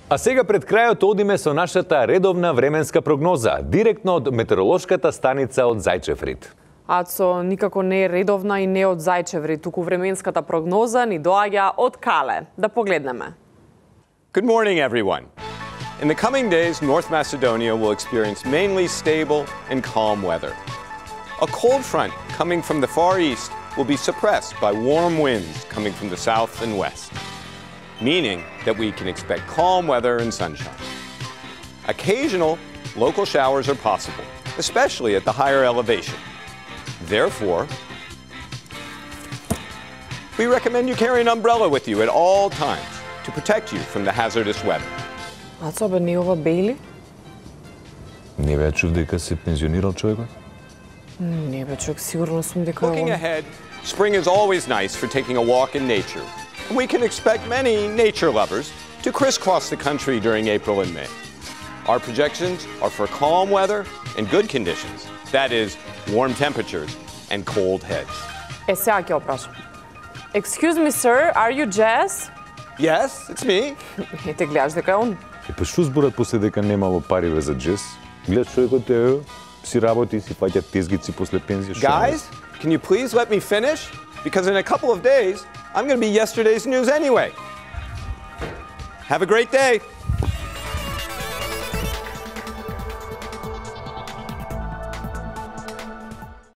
А сега пред крајот одиме со нашата редовна временска прогноза, директно од метеоролошката станица од Зајчеврид. Ацо, никако не е редовна и не од Зајчеврид, туку временската прогноза ни доаѓа од Кале. Да погледнеме. Good morning, everyone. In the coming days, North Macedonia will experience mainly stable and calm weather. A cold front coming from the Far East will be suppressed by warm winds coming from the south and west, meaning that we can expect calm weather and sunshine. Occasional local showers are possible, especially at the higher elevation. Therefore, we recommend you carry an umbrella with you at all times to protect you from the hazardous weather. Ацо, бе, не ова Бейли? Не бе, чув дека се пензионирал човекот? Не бе, човек, сигурно сум дека Looking ahead, spring is always nice for taking a walk in nature. And we can expect many nature lovers to crisscross the country during April and May. Our projections are for calm weather and good conditions. That is, warm temperatures and cold heads. Е, сега ќе опрашам. Excuse me, sir, are you Jazz? Yes, it's me. Ете, гледаш дека е он. Е, па што зборат после дека немало пари бе за джез? Гледаш човекот си работи, си фаќа тезгици после пензија. Guys, can you please let me finish? Because in a couple of days, I'm going to be yesterday's news anyway. Have a great day.